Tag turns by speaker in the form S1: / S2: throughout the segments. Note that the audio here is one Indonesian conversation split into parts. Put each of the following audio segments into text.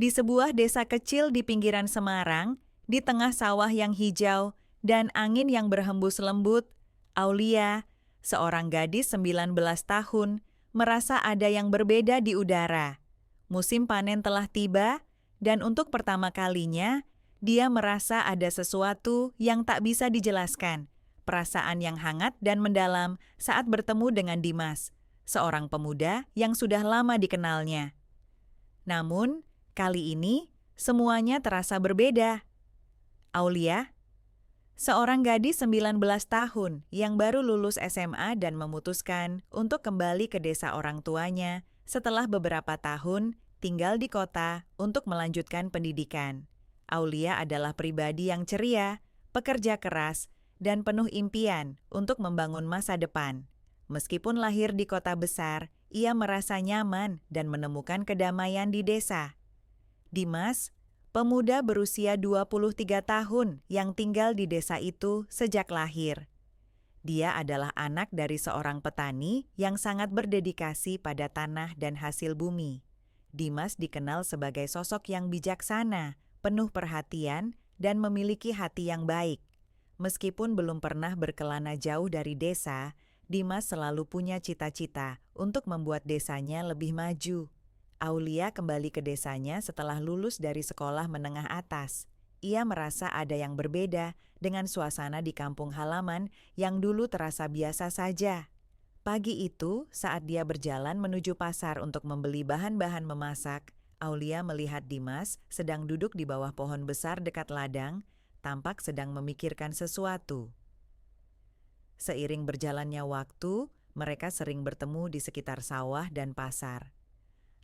S1: Di sebuah desa kecil di pinggiran Semarang, di tengah sawah yang hijau dan angin yang berhembus lembut, Aulia, seorang gadis 19 tahun, merasa ada yang berbeda di udara. Musim panen telah tiba, dan untuk pertama kalinya, dia merasa ada sesuatu yang tak bisa dijelaskan. Perasaan yang hangat dan mendalam saat bertemu dengan Dimas, seorang pemuda yang sudah lama dikenalnya. Namun, kali ini semuanya terasa berbeda. Aulia, seorang gadis 19 tahun yang baru lulus SMA dan memutuskan untuk kembali ke desa orang tuanya setelah beberapa tahun tinggal di kota untuk melanjutkan pendidikan. Aulia adalah pribadi yang ceria, pekerja keras, dan penuh impian untuk membangun masa depan. Meskipun lahir di kota besar, ia merasa nyaman dan menemukan kedamaian di desa. Dimas, pemuda berusia 23 tahun yang tinggal di desa itu sejak lahir. Dia adalah anak dari seorang petani yang sangat berdedikasi pada tanah dan hasil bumi. Dimas dikenal sebagai sosok yang bijaksana, penuh perhatian, dan memiliki hati yang baik. Meskipun belum pernah berkelana jauh dari desa, Dimas selalu punya cita-cita untuk membuat desanya lebih maju. Aulia kembali ke desanya setelah lulus dari sekolah menengah atas. Ia merasa ada yang berbeda dengan suasana di kampung halaman yang dulu terasa biasa saja. Pagi itu, saat dia berjalan menuju pasar untuk membeli bahan-bahan memasak, Aulia melihat Dimas sedang duduk di bawah pohon besar dekat ladang, tampak sedang memikirkan sesuatu. Seiring berjalannya waktu, mereka sering bertemu di sekitar sawah dan pasar.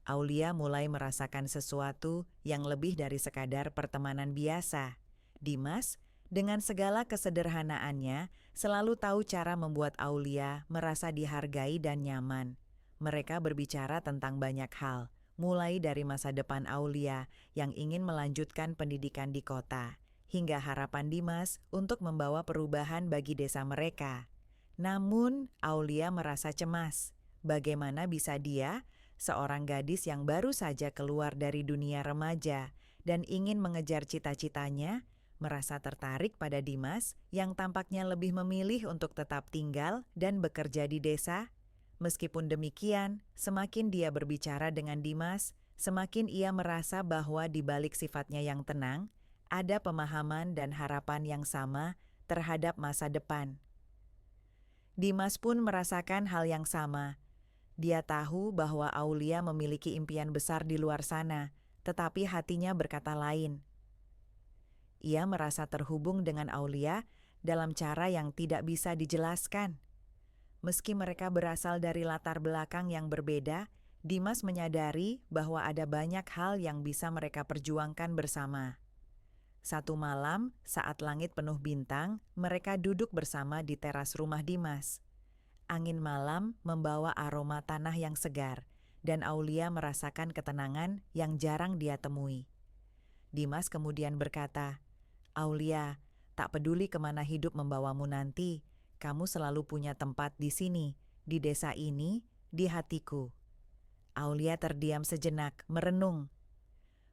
S1: Aulia mulai merasakan sesuatu yang lebih dari sekadar pertemanan biasa. Dimas, dengan segala kesederhanaannya, selalu tahu cara membuat Aulia merasa dihargai dan nyaman. Mereka berbicara tentang banyak hal, mulai dari masa depan Aulia yang ingin melanjutkan pendidikan di kota, hingga harapan Dimas untuk membawa perubahan bagi desa mereka. Namun, Aulia merasa cemas. Bagaimana bisa dia, seorang gadis yang baru saja keluar dari dunia remaja dan ingin mengejar cita-citanya, merasa tertarik pada Dimas yang tampaknya lebih memilih untuk tetap tinggal dan bekerja di desa? Meskipun demikian, semakin dia berbicara dengan Dimas, semakin ia merasa bahwa di balik sifatnya yang tenang, ada pemahaman dan harapan yang sama terhadap masa depan. Dimas pun merasakan hal yang sama. Dia tahu bahwa Aulia memiliki impian besar di luar sana, tetapi hatinya berkata lain. Ia merasa terhubung dengan Aulia dalam cara yang tidak bisa dijelaskan. Meski mereka berasal dari latar belakang yang berbeda, Dimas menyadari bahwa ada banyak hal yang bisa mereka perjuangkan bersama. Satu malam, saat langit penuh bintang, mereka duduk bersama di teras rumah Dimas. Angin malam membawa aroma tanah yang segar, dan Aulia merasakan ketenangan yang jarang dia temui. Dimas kemudian berkata, "Aulia, tak peduli kemana hidup membawamu nanti, kamu selalu punya tempat di sini, di desa ini, di hatiku." Aulia terdiam sejenak, merenung.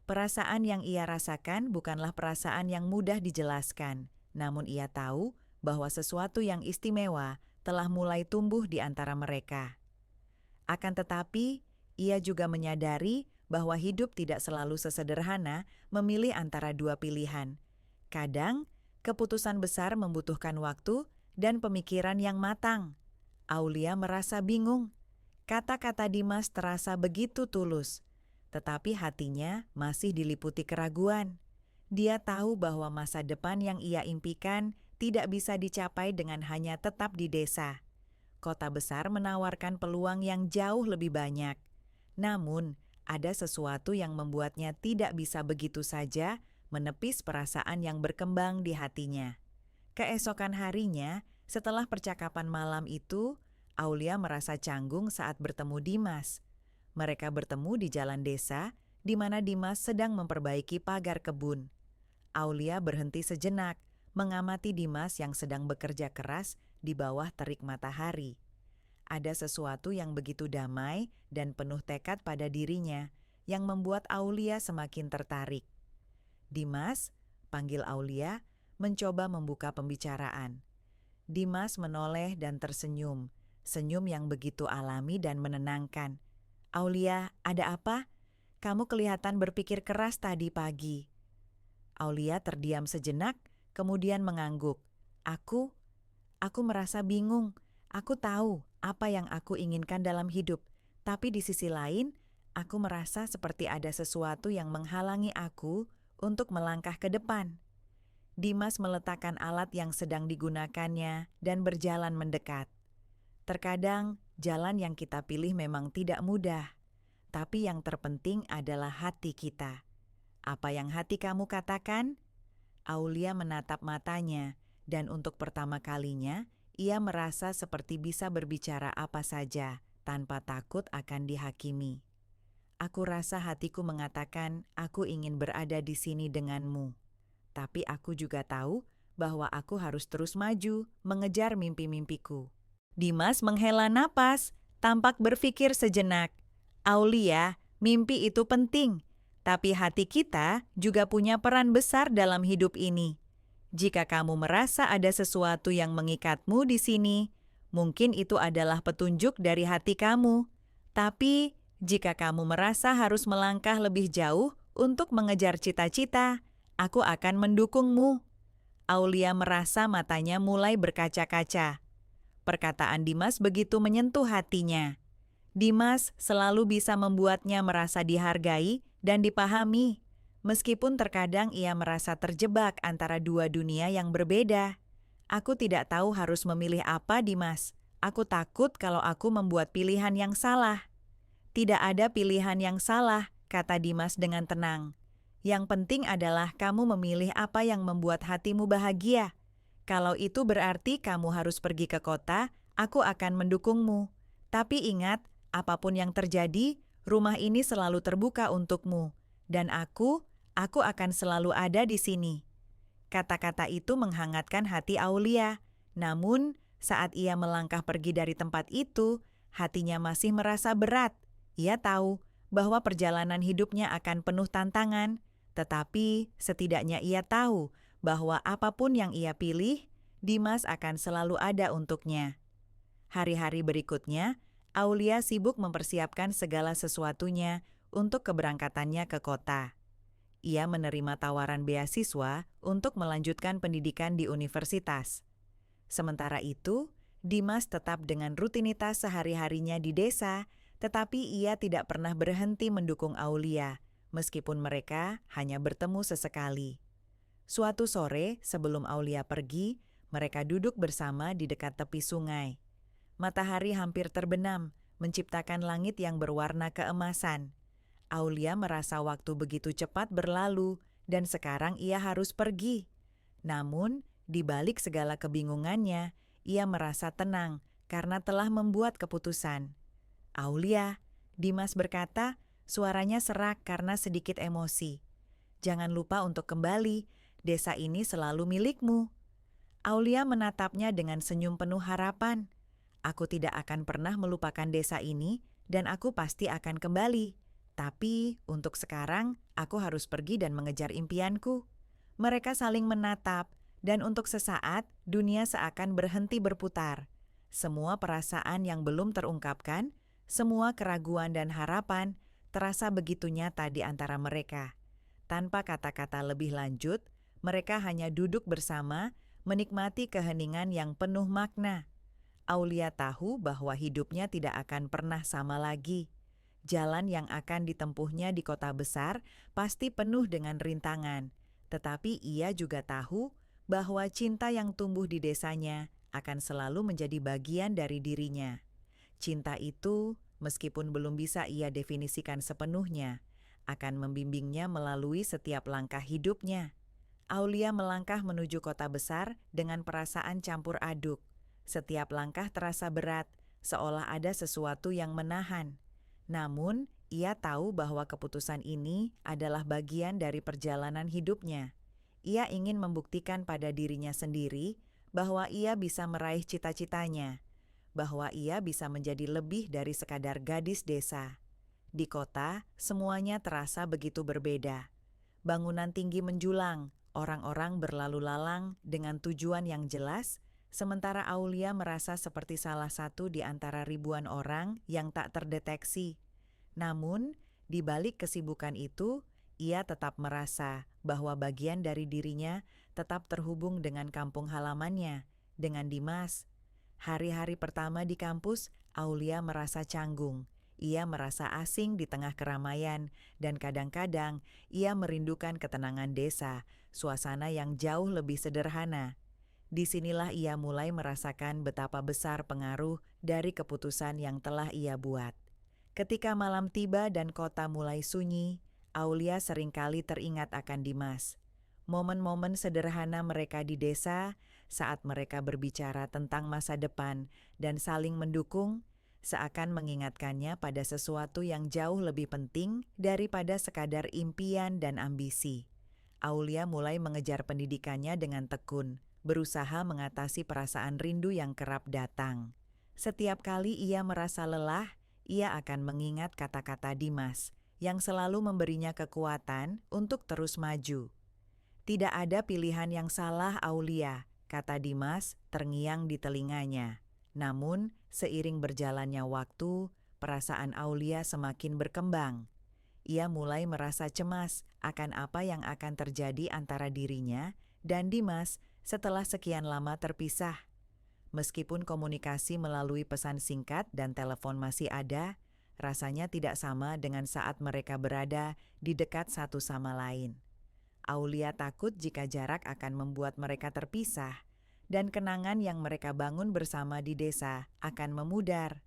S1: Perasaan yang ia rasakan bukanlah perasaan yang mudah dijelaskan, namun ia tahu bahwa sesuatu yang istimewa telah mulai tumbuh di antara mereka. Akan tetapi, ia juga menyadari bahwa hidup tidak selalu sesederhana memilih antara dua pilihan. Kadang, keputusan besar membutuhkan waktu dan pemikiran yang matang. Aulia merasa bingung. Kata-kata Dimas terasa begitu tulus, tetapi hatinya masih diliputi keraguan. Dia tahu bahwa masa depan yang ia impikan tidak bisa dicapai dengan hanya tetap di desa. Kota besar menawarkan peluang yang jauh lebih banyak. Namun, ada sesuatu yang membuatnya tidak bisa begitu saja menepis perasaan yang berkembang di hatinya. Keesokan harinya, setelah percakapan malam itu, Aulia merasa canggung saat bertemu Dimas. Mereka bertemu di jalan desa, di mana Dimas sedang memperbaiki pagar kebun. Aulia berhenti sejenak, mengamati Dimas yang sedang bekerja keras di bawah terik matahari. Ada sesuatu yang begitu damai dan penuh tekad pada dirinya, yang membuat Aulia semakin tertarik. "Dimas," panggil Aulia, mencoba membuka pembicaraan. Dimas menoleh dan tersenyum, senyum yang begitu alami dan menenangkan. "Aulia, ada apa? Kamu kelihatan berpikir keras tadi pagi." Aulia terdiam sejenak, kemudian mengangguk. Aku merasa bingung. Aku tahu apa yang aku inginkan dalam hidup, tapi di sisi lain, aku merasa seperti ada sesuatu yang menghalangi aku untuk melangkah ke depan." Dimas meletakkan alat yang sedang digunakannya dan berjalan mendekat. "Terkadang jalan yang kita pilih memang tidak mudah, tapi yang terpenting adalah hati kita." "Apa yang hati kamu katakan?" Aulia menatap matanya, dan untuk pertama kalinya, ia merasa seperti bisa berbicara apa saja tanpa takut akan dihakimi. "Aku rasa hatiku mengatakan aku ingin berada di sini denganmu. Tapi aku juga tahu bahwa aku harus terus maju, mengejar mimpi-mimpiku." Dimas menghela napas, tampak berpikir sejenak. "Aulia, mimpi itu penting, tapi hati kita juga punya peran besar dalam hidup ini. Jika kamu merasa ada sesuatu yang mengikatmu di sini, mungkin itu adalah petunjuk dari hati kamu. Tapi jika kamu merasa harus melangkah lebih jauh untuk mengejar cita-cita, aku akan mendukungmu." Aulia merasa matanya mulai berkaca-kaca. Perkataan Dimas begitu menyentuh hatinya. Dimas selalu bisa membuatnya merasa dihargai dan dipahami, meskipun terkadang ia merasa terjebak antara dua dunia yang berbeda. "Aku tidak tahu harus memilih apa, Dimas. Aku takut kalau aku membuat pilihan yang salah." "Tidak ada pilihan yang salah," kata Dimas dengan tenang. "Yang penting adalah kamu memilih apa yang membuat hatimu bahagia. Kalau itu berarti kamu harus pergi ke kota, aku akan mendukungmu. Tapi ingat, apapun yang terjadi, rumah ini selalu terbuka untukmu. Dan aku akan selalu ada di sini." Kata-kata itu menghangatkan hati Aulia. Namun, saat ia melangkah pergi dari tempat itu, hatinya masih merasa berat. Ia tahu bahwa perjalanan hidupnya akan penuh tantangan, tetapi setidaknya ia tahu bahwa apapun yang ia pilih, Dimas akan selalu ada untuknya. Hari-hari berikutnya, Aulia sibuk mempersiapkan segala sesuatunya untuk keberangkatannya ke kota. Ia menerima tawaran beasiswa untuk melanjutkan pendidikan di universitas. Sementara itu, Dimas tetap dengan rutinitas sehari-harinya di desa, tetapi ia tidak pernah berhenti mendukung Aulia, meskipun mereka hanya bertemu sesekali. Suatu sore, sebelum Aulia pergi, mereka duduk bersama di dekat tepi sungai. Matahari hampir terbenam, menciptakan langit yang berwarna keemasan. Aulia merasa waktu begitu cepat berlalu, dan sekarang ia harus pergi. Namun, di balik segala kebingungannya, ia merasa tenang karena telah membuat keputusan. "Aulia," Dimas berkata, suaranya serak karena sedikit emosi. "Jangan lupa untuk kembali, desa ini selalu milikmu." Aulia menatapnya dengan senyum penuh harapan. "Aku tidak akan pernah melupakan desa ini dan aku pasti akan kembali. Tapi untuk sekarang, aku harus pergi dan mengejar impianku." Mereka saling menatap dan untuk sesaat dunia seakan berhenti berputar. Semua perasaan yang belum terungkapkan, semua keraguan dan harapan terasa begitu nyata di antara mereka. Tanpa kata-kata lebih lanjut, mereka hanya duduk bersama, menikmati keheningan yang penuh makna. Aulia tahu bahwa hidupnya tidak akan pernah sama lagi. Jalan yang akan ditempuhnya di kota besar pasti penuh dengan rintangan, tetapi ia juga tahu bahwa cinta yang tumbuh di desanya akan selalu menjadi bagian dari dirinya. Cinta itu, meskipun belum bisa ia definisikan sepenuhnya, akan membimbingnya melalui setiap langkah hidupnya. Aulia melangkah menuju kota besar dengan perasaan campur aduk. Setiap langkah terasa berat, seolah ada sesuatu yang menahan. Namun, ia tahu bahwa keputusan ini adalah bagian dari perjalanan hidupnya. Ia ingin membuktikan pada dirinya sendiri bahwa ia bisa meraih cita-citanya, bahwa ia bisa menjadi lebih dari sekadar gadis desa. Di kota, semuanya terasa begitu berbeda. Bangunan tinggi menjulang, orang-orang berlalu lalang dengan tujuan yang jelas, sementara Aulia merasa seperti salah satu di antara ribuan orang yang tak terdeteksi. Namun, di balik kesibukan itu, ia tetap merasa bahwa bagian dari dirinya tetap terhubung dengan kampung halamannya, dengan Dimas. Hari-hari pertama di kampus, Aulia merasa canggung. Ia merasa asing di tengah keramaian, dan kadang-kadang ia merindukan ketenangan desa, suasana yang jauh lebih sederhana. Disinilah ia mulai merasakan betapa besar pengaruh dari keputusan yang telah ia buat. Ketika malam tiba dan kota mulai sunyi, Aulia seringkali teringat akan Dimas. Momen-momen sederhana mereka di desa, saat mereka berbicara tentang masa depan dan saling mendukung, seakan mengingatkannya pada sesuatu yang jauh lebih penting daripada sekadar impian dan ambisi. Aulia mulai mengejar pendidikannya dengan tekun, berusaha mengatasi perasaan rindu yang kerap datang. Setiap kali ia merasa lelah, ia akan mengingat kata-kata Dimas yang selalu memberinya kekuatan untuk terus maju. Tidak ada pilihan yang salah, Aulia, kata Dimas terngiang di telinganya. Namun, seiring berjalannya waktu, perasaan Aulia semakin berkembang. Ia mulai merasa cemas akan apa yang akan terjadi antara dirinya dan Dimas setelah sekian lama terpisah. Meskipun komunikasi melalui pesan singkat dan telepon masih ada, rasanya tidak sama dengan saat mereka berada di dekat satu sama lain. Aulia takut jika jarak akan membuat mereka terpisah, dan kenangan yang mereka bangun bersama di desa akan memudar.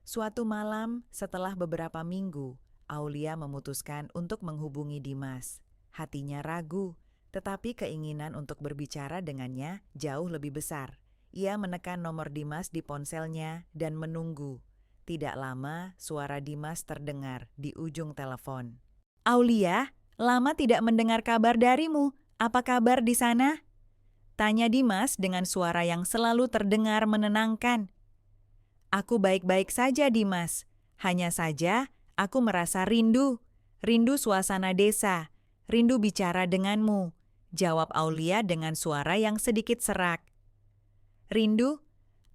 S1: Suatu malam, setelah beberapa minggu, Aulia memutuskan untuk menghubungi Dimas. Hatinya ragu, tetapi keinginan untuk berbicara dengannya jauh lebih besar. Ia menekan nomor Dimas di ponselnya dan menunggu. Tidak lama, suara Dimas terdengar di ujung telepon. "Aulia, lama tidak mendengar kabar darimu. Apa kabar di sana?" tanya Dimas dengan suara yang selalu terdengar menenangkan. "Aku baik-baik saja, Dimas. Hanya saja aku merasa rindu. Rindu suasana desa. Rindu bicara denganmu," jawab Aulia dengan suara yang sedikit serak. "Rindu?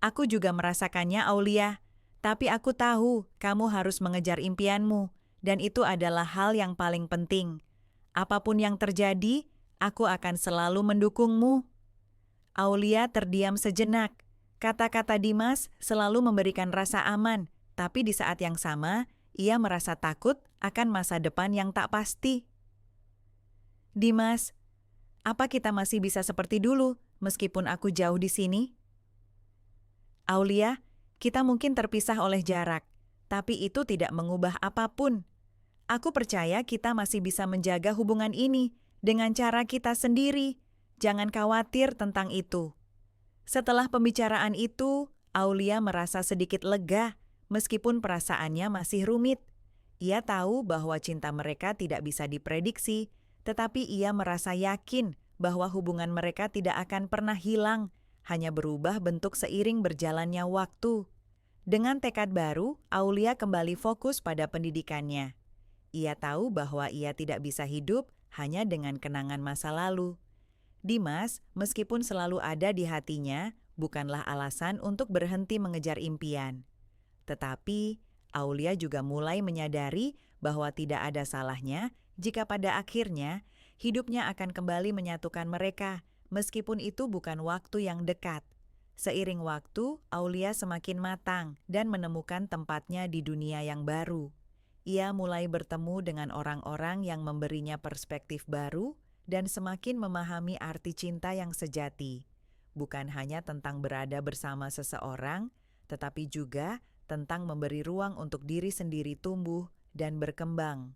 S1: Aku juga merasakannya, Aulia. Tapi aku tahu kamu harus mengejar impianmu, dan itu adalah hal yang paling penting. Apapun yang terjadi, aku akan selalu mendukungmu." Aulia terdiam sejenak. Kata-kata Dimas selalu memberikan rasa aman, tapi di saat yang sama, ia merasa takut akan masa depan yang tak pasti. "Dimas, apa kita masih bisa seperti dulu, meskipun aku jauh di sini?" "Aulia, kita mungkin terpisah oleh jarak, tapi itu tidak mengubah apapun. Aku percaya kita masih bisa menjaga hubungan ini dengan cara kita sendiri. Jangan khawatir tentang itu." Setelah pembicaraan itu, Aulia merasa sedikit lega, meskipun perasaannya masih rumit. Ia tahu bahwa cinta mereka tidak bisa diprediksi, tetapi ia merasa yakin bahwa hubungan mereka tidak akan pernah hilang, hanya berubah bentuk seiring berjalannya waktu. Dengan tekad baru, Aulia kembali fokus pada pendidikannya. Ia tahu bahwa ia tidak bisa hidup hanya dengan kenangan masa lalu. Dimas, meskipun selalu ada di hatinya, bukanlah alasan untuk berhenti mengejar impian. Tetapi, Aulia juga mulai menyadari bahwa tidak ada salahnya jika pada akhirnya hidupnya akan kembali menyatukan mereka, meskipun itu bukan waktu yang dekat. Seiring waktu, Aulia semakin matang dan menemukan tempatnya di dunia yang baru. Ia mulai bertemu dengan orang-orang yang memberinya perspektif baru dan semakin memahami arti cinta yang sejati. Bukan hanya tentang berada bersama seseorang, tetapi juga tentang memberi ruang untuk diri sendiri tumbuh dan berkembang.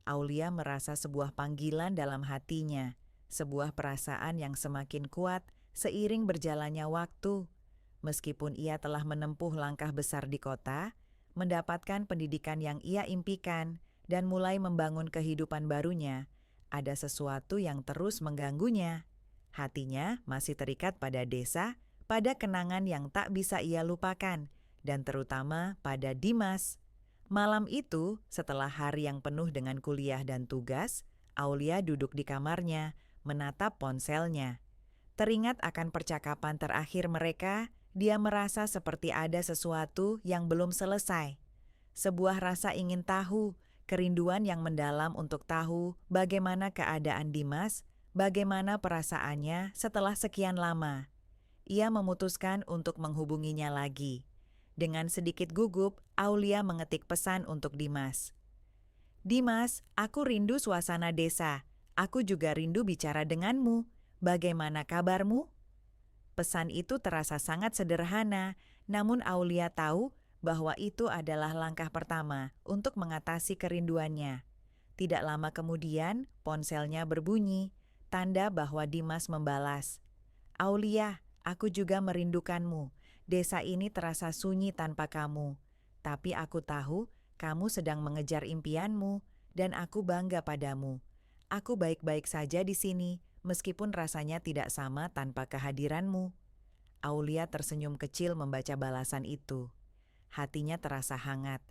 S1: Aulia merasa sebuah panggilan dalam hatinya, sebuah perasaan yang semakin kuat seiring berjalannya waktu. Meskipun ia telah menempuh langkah besar di kota, mendapatkan pendidikan yang ia impikan, dan mulai membangun kehidupan barunya, ada sesuatu yang terus mengganggunya. Hatinya masih terikat pada desa, pada kenangan yang tak bisa ia lupakan, dan terutama pada Dimas. Malam itu, setelah hari yang penuh dengan kuliah dan tugas, Aulia duduk di kamarnya, menatap ponselnya. Teringat akan percakapan terakhir mereka, dia merasa seperti ada sesuatu yang belum selesai. Sebuah rasa ingin tahu, kerinduan yang mendalam untuk tahu bagaimana keadaan Dimas, bagaimana perasaannya setelah sekian lama. Ia memutuskan untuk menghubunginya lagi. Dengan sedikit gugup, Aulia mengetik pesan untuk Dimas. Dimas, aku rindu suasana desa. Aku juga rindu bicara denganmu. Bagaimana kabarmu? Pesan itu terasa sangat sederhana, namun Aulia tahu bahwa itu adalah langkah pertama untuk mengatasi kerinduannya. Tidak lama kemudian, ponselnya berbunyi, tanda bahwa Dimas membalas. Aulia, aku juga merindukanmu. Desa ini terasa sunyi tanpa kamu. Tapi aku tahu kamu sedang mengejar impianmu dan aku bangga padamu. Aku baik-baik saja di sini, meskipun rasanya tidak sama tanpa kehadiranmu. Aulia tersenyum kecil membaca balasan itu. Hatinya terasa hangat,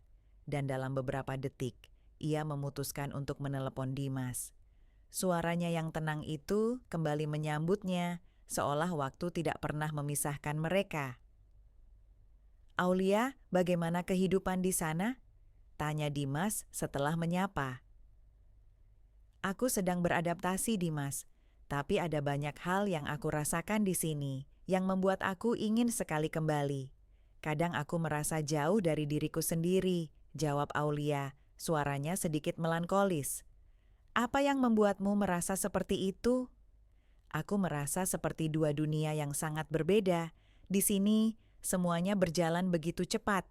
S1: dan dalam beberapa detik, ia memutuskan untuk menelepon Dimas. Suaranya yang tenang itu kembali menyambutnya, seolah waktu tidak pernah memisahkan mereka. Aulia, bagaimana kehidupan di sana? Tanya Dimas setelah menyapa. Aku sedang beradaptasi, Dimas. Tapi ada banyak hal yang aku rasakan di sini, yang membuat aku ingin sekali kembali. Kadang aku merasa jauh dari diriku sendiri, jawab Aulia, suaranya sedikit melankolis. Apa yang membuatmu merasa seperti itu? Aku merasa seperti dua dunia yang sangat berbeda. Di sini, semuanya berjalan begitu cepat.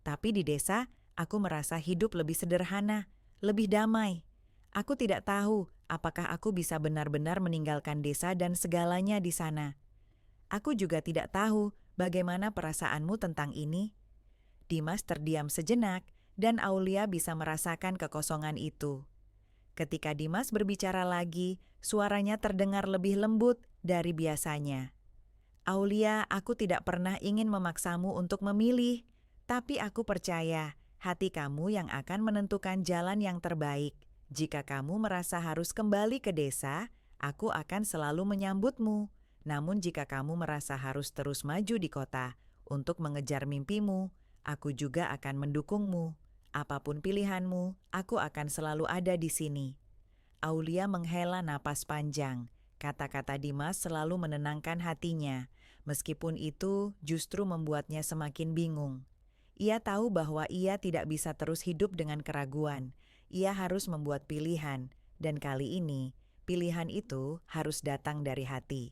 S1: Tapi di desa, aku merasa hidup lebih sederhana, lebih damai. Aku tidak tahu apakah aku bisa benar-benar meninggalkan desa dan segalanya di sana. Aku juga tidak tahu bagaimana perasaanmu tentang ini. Dimas terdiam sejenak, dan Aulia bisa merasakan kekosongan itu. Ketika Dimas berbicara lagi, suaranya terdengar lebih lembut dari biasanya. Aulia, aku tidak pernah ingin memaksamu untuk memilih, tapi aku percaya hati kamu yang akan menentukan jalan yang terbaik. Jika kamu merasa harus kembali ke desa, aku akan selalu menyambutmu. Namun jika kamu merasa harus terus maju di kota untuk mengejar mimpimu, aku juga akan mendukungmu. Apapun pilihanmu, aku akan selalu ada di sini. Aulia menghela napas panjang. Kata-kata Dimas selalu menenangkan hatinya, meskipun itu justru membuatnya semakin bingung. Ia tahu bahwa ia tidak bisa terus hidup dengan keraguan. Ia harus membuat pilihan, dan kali ini, pilihan itu harus datang dari hati.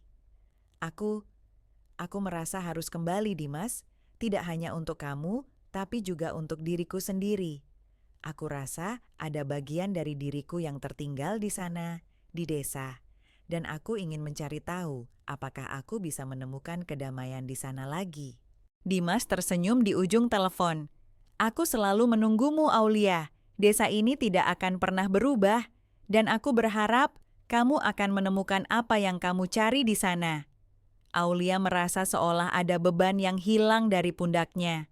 S1: Aku merasa harus kembali, Dimas. Tidak hanya untuk kamu, tapi juga untuk diriku sendiri. Aku rasa ada bagian dari diriku yang tertinggal di sana, di desa. Dan aku ingin mencari tahu apakah aku bisa menemukan kedamaian di sana lagi. Dimas tersenyum di ujung telepon. Aku selalu menunggumu, Aulia. Desa ini tidak akan pernah berubah. Dan aku berharap kamu akan menemukan apa yang kamu cari di sana. Aulia merasa seolah ada beban yang hilang dari pundaknya.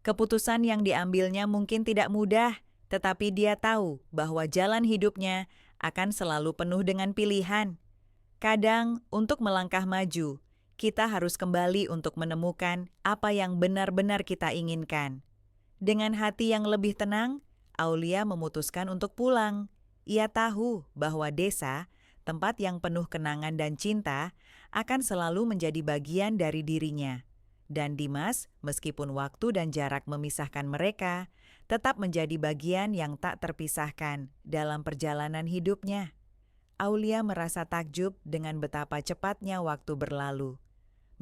S1: Keputusan yang diambilnya mungkin tidak mudah, tetapi dia tahu bahwa jalan hidupnya akan selalu penuh dengan pilihan. Kadang, untuk melangkah maju, kita harus kembali untuk menemukan apa yang benar-benar kita inginkan. Dengan hati yang lebih tenang, Aulia memutuskan untuk pulang. Ia tahu bahwa desa, tempat yang penuh kenangan dan cinta, akan selalu menjadi bagian dari dirinya. Dan Dimas, meskipun waktu dan jarak memisahkan mereka, tetap menjadi bagian yang tak terpisahkan dalam perjalanan hidupnya. Aulia merasa takjub dengan betapa cepatnya waktu berlalu.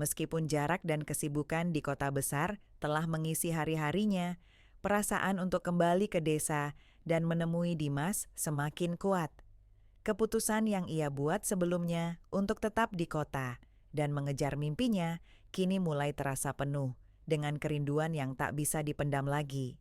S1: Meskipun jarak dan kesibukan di kota besar telah mengisi hari-harinya, perasaan untuk kembali ke desa dan menemui Dimas semakin kuat. Keputusan yang ia buat sebelumnya untuk tetap di kota dan mengejar mimpinya kini mulai terasa penuh dengan kerinduan yang tak bisa dipendam lagi.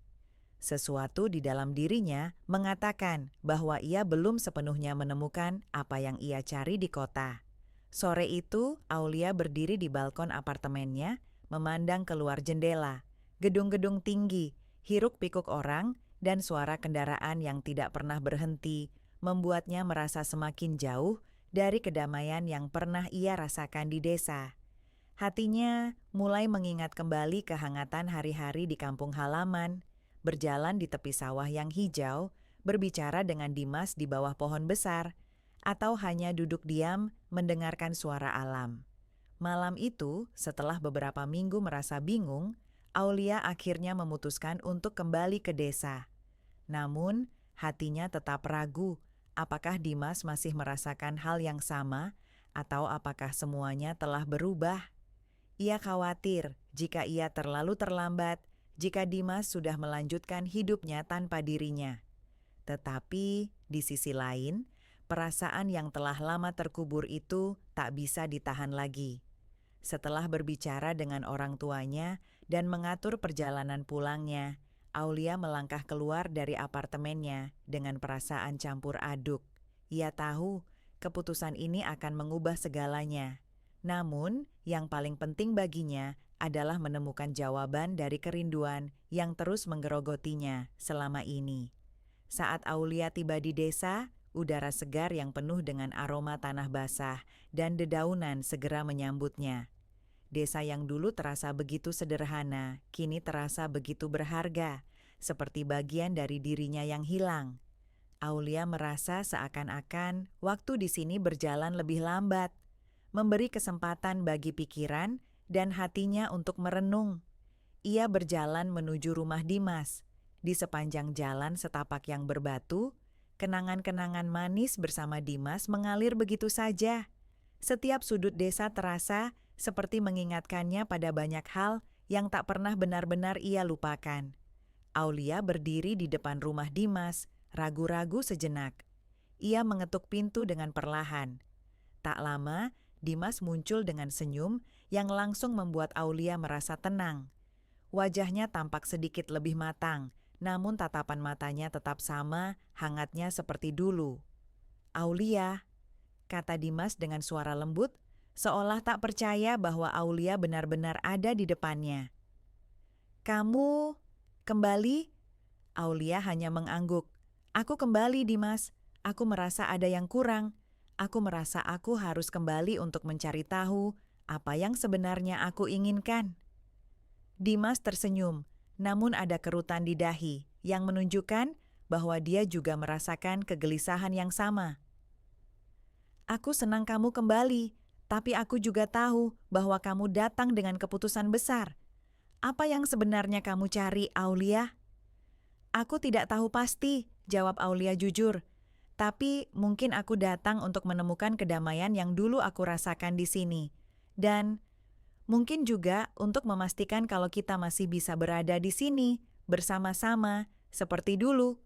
S1: Sesuatu di dalam dirinya mengatakan bahwa ia belum sepenuhnya menemukan apa yang ia cari di kota. Sore itu, Aulia berdiri di balkon apartemennya, memandang keluar jendela. Gedung-gedung tinggi, hiruk-pikuk orang, dan suara kendaraan yang tidak pernah berhenti membuatnya merasa semakin jauh dari kedamaian yang pernah ia rasakan di desa. Hatinya mulai mengingat kembali kehangatan hari-hari di kampung halaman, berjalan di tepi sawah yang hijau, berbicara dengan Dimas di bawah pohon besar, atau hanya duduk diam mendengarkan suara alam. Malam itu, setelah beberapa minggu merasa bingung, Aulia akhirnya memutuskan untuk kembali ke desa. Namun, hatinya tetap ragu apakah Dimas masih merasakan hal yang sama atau apakah semuanya telah berubah. Ia khawatir jika ia terlalu terlambat, jika Dimas sudah melanjutkan hidupnya tanpa dirinya. Tetapi, di sisi lain, perasaan yang telah lama terkubur itu tak bisa ditahan lagi. Setelah berbicara dengan orang tuanya dan mengatur perjalanan pulangnya, Aulia melangkah keluar dari apartemennya dengan perasaan campur aduk. Ia tahu keputusan ini akan mengubah segalanya. Namun, yang paling penting baginya adalah menemukan jawaban dari kerinduan yang terus menggerogotinya selama ini. Saat Aulia tiba di desa, udara segar yang penuh dengan aroma tanah basah dan dedaunan segera menyambutnya. Desa yang dulu terasa begitu sederhana, kini terasa begitu berharga, seperti bagian dari dirinya yang hilang. Aulia merasa seakan-akan waktu di sini berjalan lebih lambat, memberi kesempatan bagi pikiran dan hatinya untuk merenung. Ia berjalan menuju rumah Dimas. Di sepanjang jalan setapak yang berbatu, kenangan-kenangan manis bersama Dimas mengalir begitu saja. Setiap sudut desa terasa seperti mengingatkannya pada banyak hal yang tak pernah benar-benar ia lupakan. Aulia berdiri di depan rumah Dimas, ragu-ragu sejenak. Ia mengetuk pintu dengan perlahan. Tak lama, Dimas muncul dengan senyum yang langsung membuat Aulia merasa tenang. Wajahnya tampak sedikit lebih matang, namun tatapan matanya tetap sama, hangatnya seperti dulu. "Aulia," kata Dimas dengan suara lembut, seolah tak percaya bahwa Aulia benar-benar ada di depannya. "Kamu kembali?" Aulia hanya mengangguk. "Aku kembali, Dimas. Aku merasa ada yang kurang. Aku merasa aku harus kembali untuk mencari tahu apa yang sebenarnya aku inginkan." Dimas tersenyum, namun ada kerutan di dahi yang menunjukkan bahwa dia juga merasakan kegelisahan yang sama. "Aku senang kamu kembali, tapi aku juga tahu bahwa kamu datang dengan keputusan besar. Apa yang sebenarnya kamu cari, Aulia?" "Aku tidak tahu pasti," jawab Aulia jujur. "Tapi mungkin aku datang untuk menemukan kedamaian yang dulu aku rasakan di sini. Dan mungkin juga untuk memastikan kalau kita masih bisa berada di sini, bersama-sama, seperti dulu."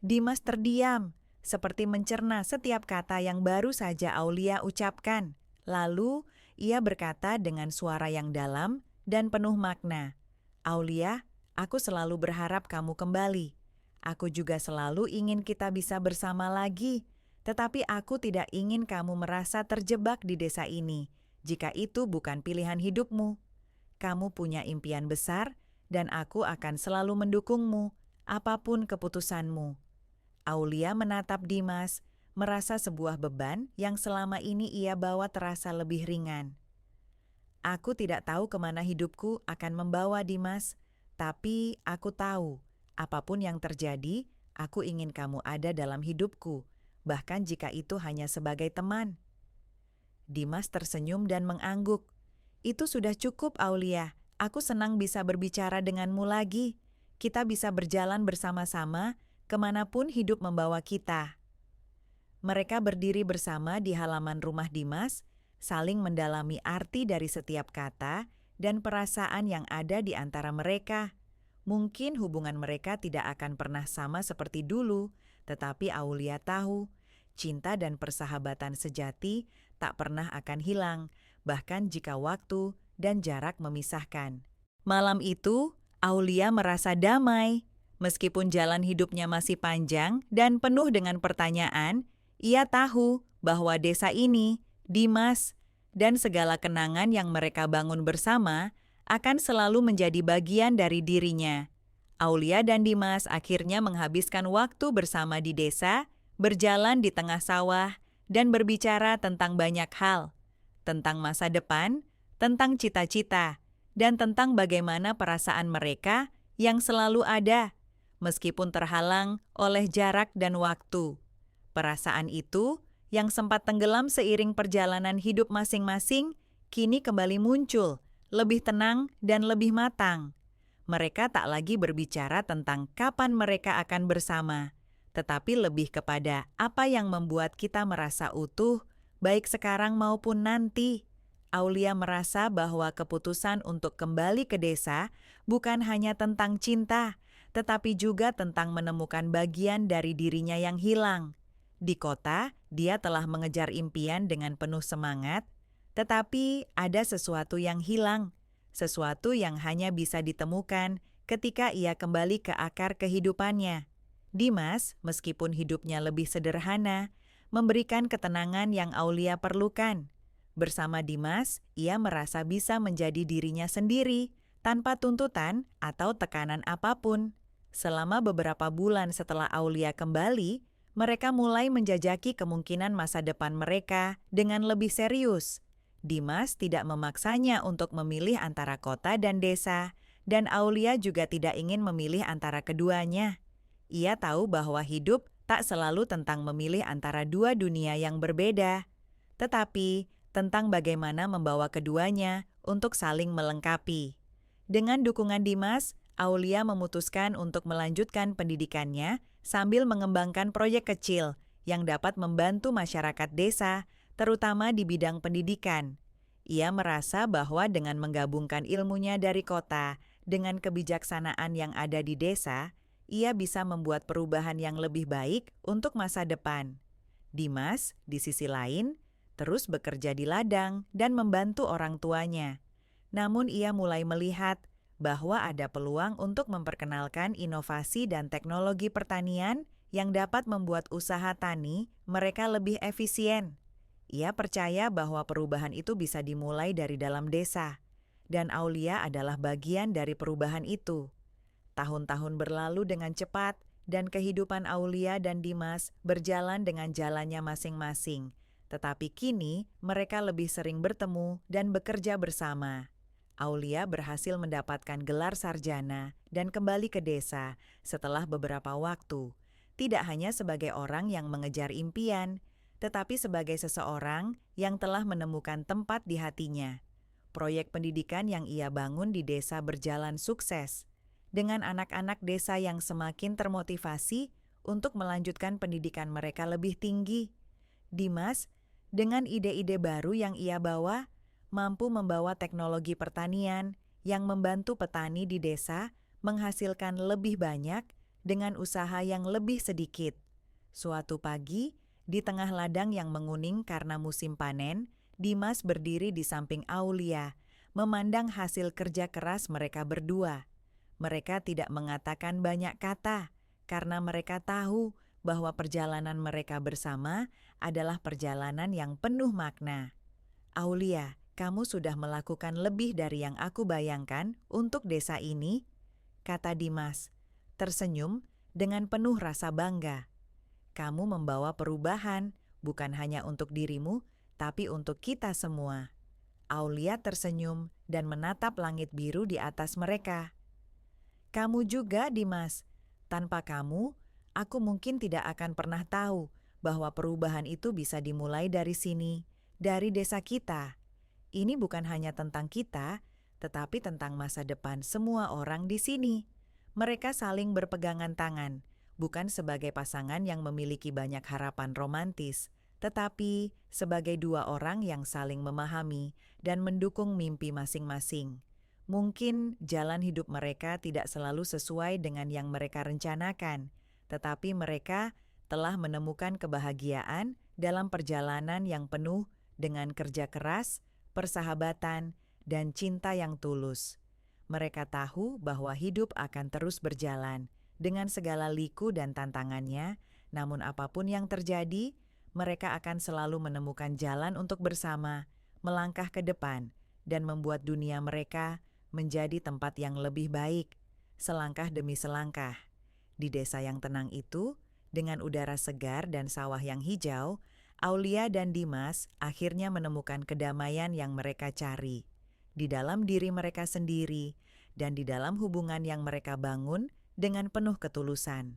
S1: Dimas terdiam, seperti mencerna setiap kata yang baru saja Aulia ucapkan. Lalu, ia berkata dengan suara yang dalam dan penuh makna, "Aulia, aku selalu berharap kamu kembali. Aku juga selalu ingin kita bisa bersama lagi, tetapi aku tidak ingin kamu merasa terjebak di desa ini, jika itu bukan pilihan hidupmu. Kamu punya impian besar, dan aku akan selalu mendukungmu, apapun keputusanmu." Aulia menatap Dimas, merasa sebuah beban yang selama ini ia bawa terasa lebih ringan. "Aku tidak tahu kemana hidupku akan membawa, Dimas, tapi aku tahu, apapun yang terjadi, aku ingin kamu ada dalam hidupku, bahkan jika itu hanya sebagai teman." Dimas tersenyum dan mengangguk. "Itu sudah cukup, Aulia. Aku senang bisa berbicara denganmu lagi. Kita bisa berjalan bersama-sama kemanapun hidup membawa kita." Mereka berdiri bersama di halaman rumah Dimas, saling mendalami arti dari setiap kata dan perasaan yang ada di antara mereka. Mungkin hubungan mereka tidak akan pernah sama seperti dulu, tetapi Aulia tahu, cinta dan persahabatan sejati tak pernah akan hilang, bahkan jika waktu dan jarak memisahkan. Malam itu, Aulia merasa damai. Meskipun jalan hidupnya masih panjang dan penuh dengan pertanyaan, ia tahu bahwa desa ini, Dimas, dan segala kenangan yang mereka bangun bersama akan selalu menjadi bagian dari dirinya. Aulia dan Dimas akhirnya menghabiskan waktu bersama di desa, berjalan di tengah sawah, dan berbicara tentang banyak hal, tentang masa depan, tentang cita-cita, dan tentang bagaimana perasaan mereka yang selalu ada, meskipun terhalang oleh jarak dan waktu. Perasaan itu, yang sempat tenggelam seiring perjalanan hidup masing-masing, kini kembali muncul, lebih tenang dan lebih matang. Mereka tak lagi berbicara tentang kapan mereka akan bersama, tetapi lebih kepada apa yang membuat kita merasa utuh, baik sekarang maupun nanti. Aulia merasa bahwa keputusan untuk kembali ke desa bukan hanya tentang cinta, tetapi juga tentang menemukan bagian dari dirinya yang hilang. Di kota, dia telah mengejar impian dengan penuh semangat, tetapi ada sesuatu yang hilang, sesuatu yang hanya bisa ditemukan ketika ia kembali ke akar kehidupannya. Dimas, meskipun hidupnya lebih sederhana, memberikan ketenangan yang Aulia perlukan. Bersama Dimas, ia merasa bisa menjadi dirinya sendiri, tanpa tuntutan atau tekanan apapun. Selama beberapa bulan setelah Aulia kembali, mereka mulai menjajaki kemungkinan masa depan mereka dengan lebih serius. Dimas tidak memaksanya untuk memilih antara kota dan desa, dan Aulia juga tidak ingin memilih antara keduanya. Ia tahu bahwa hidup tak selalu tentang memilih antara dua dunia yang berbeda, tetapi tentang bagaimana membawa keduanya untuk saling melengkapi. Dengan dukungan Dimas, Aulia memutuskan untuk melanjutkan pendidikannya sambil mengembangkan proyek kecil yang dapat membantu masyarakat desa, terutama di bidang pendidikan. Ia merasa bahwa dengan menggabungkan ilmunya dari kota dengan kebijaksanaan yang ada di desa, ia bisa membuat perubahan yang lebih baik untuk masa depan. Dimas, di sisi lain, terus bekerja di ladang dan membantu orang tuanya. Namun ia mulai melihat bahwa ada peluang untuk memperkenalkan inovasi dan teknologi pertanian yang dapat membuat usaha tani mereka lebih efisien. Ia percaya bahwa perubahan itu bisa dimulai dari dalam desa, dan Aulia adalah bagian dari perubahan itu. Tahun-tahun berlalu dengan cepat, dan kehidupan Aulia dan Dimas berjalan dengan jalannya masing-masing. Tetapi kini mereka lebih sering bertemu dan bekerja bersama. Aulia berhasil mendapatkan gelar sarjana dan kembali ke desa setelah beberapa waktu, tidak hanya sebagai orang yang mengejar impian, tetapi sebagai seseorang yang telah menemukan tempat di hatinya. Proyek pendidikan yang ia bangun di desa berjalan sukses, dengan anak-anak desa yang semakin termotivasi untuk melanjutkan pendidikan mereka lebih tinggi. Dimas, dengan ide-ide baru yang ia bawa, mampu membawa teknologi pertanian yang membantu petani di desa menghasilkan lebih banyak dengan usaha yang lebih sedikit. Suatu pagi, di tengah ladang yang menguning karena musim panen, Dimas berdiri di samping Aulia, memandang hasil kerja keras mereka berdua. Mereka tidak mengatakan banyak kata, karena mereka tahu bahwa perjalanan mereka bersama adalah perjalanan yang penuh makna. Aulia, kamu sudah melakukan lebih dari yang aku bayangkan untuk desa ini, kata Dimas, tersenyum dengan penuh rasa bangga. Kamu membawa perubahan, bukan hanya untuk dirimu, tapi untuk kita semua. Aulia tersenyum dan menatap langit biru di atas mereka. Kamu juga, Dimas. Tanpa kamu, aku mungkin tidak akan pernah tahu bahwa perubahan itu bisa dimulai dari sini, dari desa kita. Ini bukan hanya tentang kita, tetapi tentang masa depan semua orang di sini. Mereka saling berpegangan tangan, bukan sebagai pasangan yang memiliki banyak harapan romantis, tetapi sebagai dua orang yang saling memahami dan mendukung mimpi masing-masing. Mungkin jalan hidup mereka tidak selalu sesuai dengan yang mereka rencanakan, tetapi mereka telah menemukan kebahagiaan dalam perjalanan yang penuh dengan kerja keras, persahabatan, dan cinta yang tulus. Mereka tahu bahwa hidup akan terus berjalan dengan segala liku dan tantangannya, namun apapun yang terjadi, mereka akan selalu menemukan jalan untuk bersama, melangkah ke depan, dan membuat dunia mereka menjadi tempat yang lebih baik. selangkah demi selangkah. Di desa yang tenang itu, dengan udara segar dan sawah yang hijau, Aulia dan Dimas akhirnya menemukan kedamaian yang mereka cari di dalam diri mereka sendiri dan di dalam hubungan yang mereka bangun dengan penuh ketulusan.